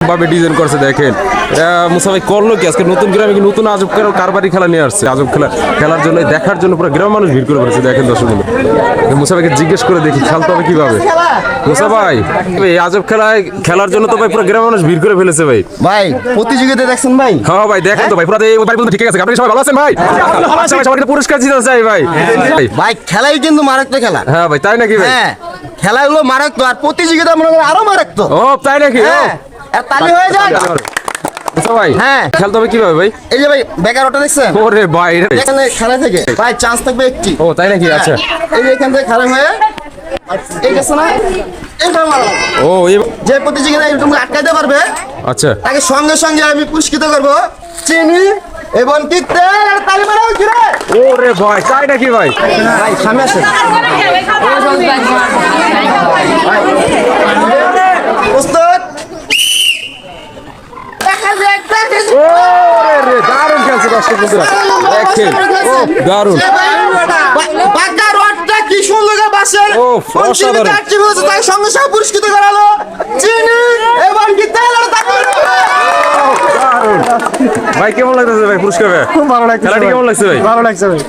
ভাবে ডিজাইন করছে দেখেন। মুসা ভাই করলো কি আজকে নতুন গ্রামে কি নতুন আজব কারবারি খেলা নিয়ে আসছে। আজব খেলার জন্য দেখার জন্য পুরো গ্রাম মানুষ ভিড় করে পড়েছে দেখেন দর্শক বন্ধু। মুসা ভাইকে জিজ্ঞেস করে দেখি খেলতে হবে কিভাবে। মুসা ভাই এই আজব খেলার জন্য তো ভাই পুরো গ্রাম মানুষ ভিড় করে ফেলেছে ভাই। ভাই প্রতিযোগিতা দেখছেন ভাই? হ্যাঁ ভাই দেখেন তো ভাই পুরো এই ভাই বন্ধু ঠিক আছে। আপনি সবাই ভালো আছেন ভাই? আচ্ছা ভাই সবাইকে পুরস্কার দিতে চাই ভাই। ভাই খেলাই কিন্তু মারাত্মক খেলা। হ্যাঁ ভাই তাই নাকি ভাই? হ্যাঁ খেলাগুলো মারাত্মক আর প্রতিযোগিতা মনে করেন আরো মারাত্মক। ও তাই নাকি? হ্যাঁ তালি হয়ে যায়। মুসা ভাই হ্যাঁ খেলতে হবে কিভাবে ভাই? এই যে ভাই বেকার ওটা দেখছেন? ওরে ভাই এখানে খেলা থেকে ভাই চান্স থাকবে একটি। ও তাই নাকি? আচ্ছা এই যে এখান থেকে খেলা হয়ে এই গেছে না এটা মারা। ও এই যে প্রতিযোগিতা এরকম আটকাইতে পারবে আচ্ছা তাকে সঙ্গে সঙ্গে আমি পুরস্কৃত করব চিনি এবং কি তেল আর তালি মারা ঘিরে। ওরে ভাই তাই নাকি ভাই? ভাই সামনে আসেন। প্রস্তুত? ওরে রে দারুণ খেলছে দর্শক বন্ধুরা দেখেন। ও দারুণ। বাঁকা রডটা কি সুন্দর করে বাসের ও অসাধারণ। তাই সঙ্গে সঙ্গে পুরস্কৃত করালো চিনি এবং কি তেল আর তালি মারা। ভাই কেমন লাগতেছে ভাই পুরস্কার? খুব ভালো লাগছে খেলাটি কেমন লাগছে ভাই? ভালো লাগছে ভাই।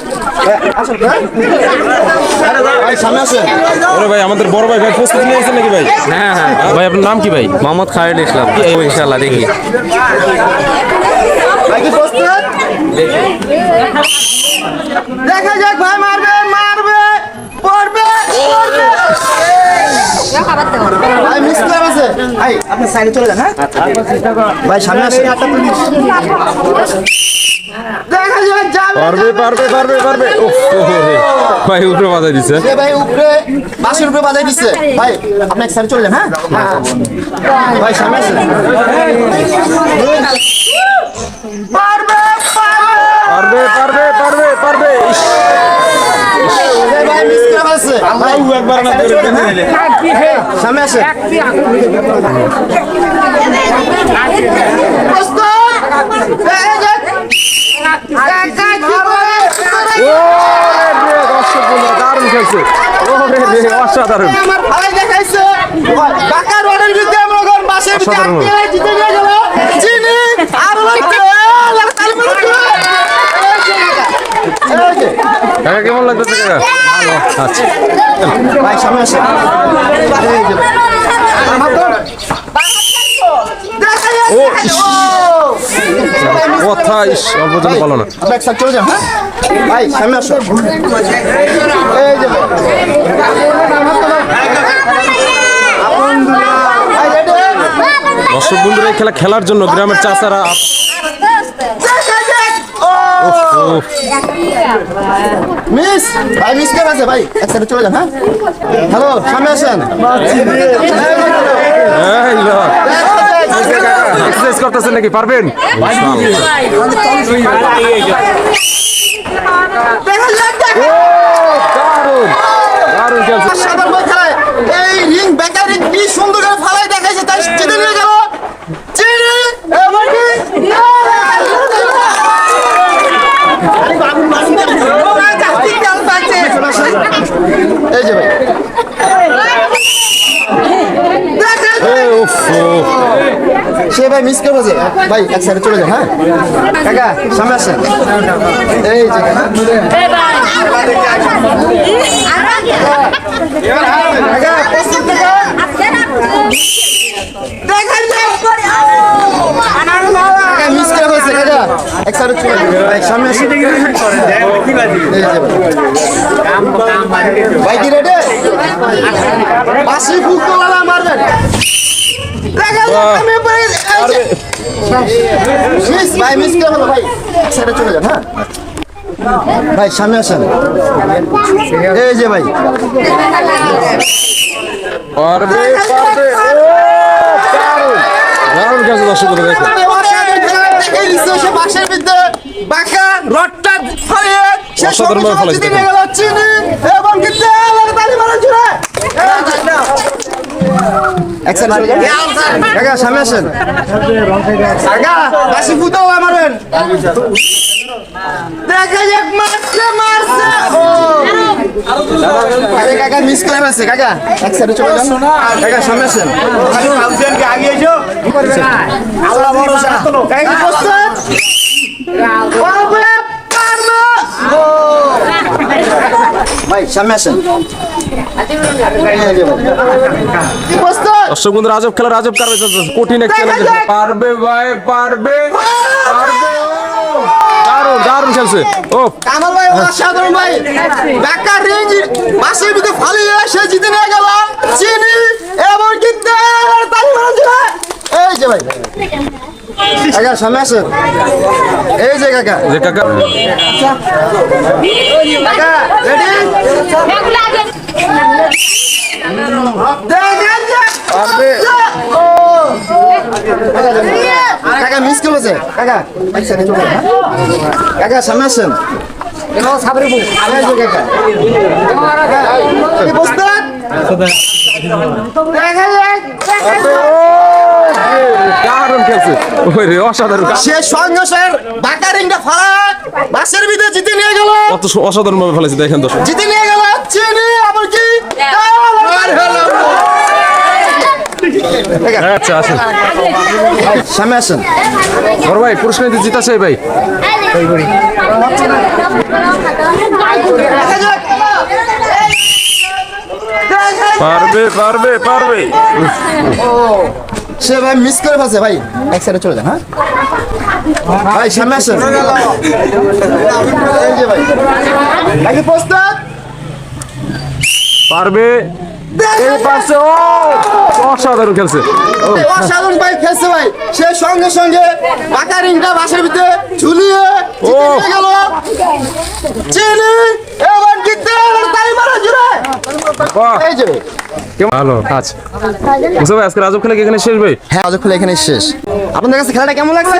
ভাই সামনে আসেন। ওরে ভাই আমাদের বড় ভাই প্রস্তুতি নিয়েছেন নাকি ভাই? হ্যাঁ হ্যাঁ ভাই আপনার নাম কি ভাই? মোহাম্মদ খালিদ ইসলাম। ইনশাআল্লাহ দেখি। ভাই কি প্রস্তুত? দেখা যাক ভাই মারবে পড়বে ভাই মিস ক্লাব আছে ভাই আপনি সাইডে চলে যান। হ্যাঁ ভাই সামনে আসেন। দেখা যাক যাবে পারবে উফ ওরে ভাই উপরে বাজাই দিছে। এ ভাই উপরে বাসের উপরে বাজাই দিচ্ছে ভাই আপনি এক সাইডে চলে যান। হ্যাঁ ভাই সামনে আসেন। পারবে ইস এ ভাই মিস ক্লাব আছে ভাই একবার না করে সামনে আসেন। প্রস্তুত? দেখা যাক ওরে রে দর্শক বন্ধুরা দারুণ খেলছে। ওরে রে অসাধারণ। আমার ভাই দেখাইছে বাঁকা রোডের বিরুদ্ধে আমরা কোন বাসের অসাধারণ। বিরুদ্ধে জিতে নিয়ে গেল চিনি আর কাকা কেমন লাগতেছে কাকা? ভালো আচ্ছা ভাই সামনে আসে ও কথা ইস অল্প জন বলো না। আপনি এক সাইড চলে যান। হ্যাঁ ভাই সামনে আসো। এই যে ভাই রেডি? দর্শক বন্ধুরা এই খেলার জন্য গ্রামের চাচারা মিস ভাই মিস কেমন আছে ভাই এক সাইডে চলে যান। হ্যাঁ হ্যালো সামনে আসেন। এক্সারসাইজ করতেছেন নাকি? পারবেন? দারুণ খেলছে। সাধারণ খেলায় এই রিং বেকারি কি সুন্দর করে ফালাই দেখাইছে তাই জিতে নিয়ে গেল চিনি এবং কি এই যে ভাই সে ভাই মিস করে বসে ভাই এক সাইডে চলে যান। হ্যাঁ কাকা সামনে আসেন। এই যে কাকা প্রস্তুত কাকা মিস করে হয়েছে কাকা এক সাইডে চলে যান। ভাই সামনে আসেন। এই যে ভাই কি রেডি? বাসি ফুটবল মারবেন। ভাই মিস করে হলো ভাই এক সাইডে চলে যান। হ্যাঁ ভাই সামনে আসেন। এই যে ভাই দারুণ খেলছে দর্শক বন্ধুরা দেখেন। বাসের ভিতরে বাঁকা রডটা ফলিয়ে অসাধারণ ভাবে ফলাইছে দেখেন। চিনি এবং কি তেল আর তালি মারা জুড়ে এক সাইডে চলে যান কাকা সামনে আসেন কাকা বাসি ফুটাও আমারেন দেখা যাক মারছে ও আরে কাকা মিস করে ফেলছে কাকা এক সাইডে চলে যান কাকা সামনে আসেন আগে এসো আল্লাহ ভরসা কাকা প্রস্তুত ভাই সামনে আসেন দর্শক বন্ধুরা আজব খেলার আজব কারবে চলছে কঠিন এক চ্যালেঞ্জ পারবে ভাই পারবে পারবে দারুণ দারুণ খেলছে ও কামাল ভাই অসাধারণ ভাই ঢাকা রেঞ্জ মাসের ভিতরে ফালিয়ে সে জিতে নিয়ে গেল চিনি এবং কিন্তু তালি মারা যায় এই যে ভাই কাকা সামনে আসেন এই যে কাকা যে কাকা কাকা রেডি পারবে কাকা মিস করেছে কাকা এক সেকেন্ড চলে যান, হ্যাঁ? কাকা সামনে আসেন এই যে কাকা এই প্রস্তুত দারুণ খেলছে ওই রে অসাধারণ সে সঙ্গে স্যার বাঁকা রিংটা ফালা বাসের ভিতরে জিতে নিয়ে গেল কত অসাধারণ ভাবে ফেলেছে দেখেন দর্শক জিতে নিয়ে গেল চিনি আবার কি আচ্ছা আসেন ভাই, সামনে আসেন বড় ভাই পুরস্কার নিতে জিতা চাই ভাই পারবে পারবে পারবে সে ভাই মিস করে ফেলছে ভাই এক সাইডে চলে যান হ্যাঁ ভাই সামনে আসেন এই যে ভাই আগে প্রস্তুত পারবে এই পাশে ও অসাধারণ খেলছে ও অসাধারণ ভাই খেলছে ভাই সে সঙ্গে সঙ্গে বাঁকা রিংটা বাসের ভিতরে ঝুলিয়ে জিতে নিয়ে গেল চিনি এবার জিতে তালি মারা জুড়ে বাহ এই যে কেমন ভালো আচ্ছা মুসা ভাই আজকে রাজব খেলা কি এখানে শেষ ভাই হ্যাঁ আজ খেলা এখানে শেষ আপনাদের কাছে খেলাটা কেমন লাগছে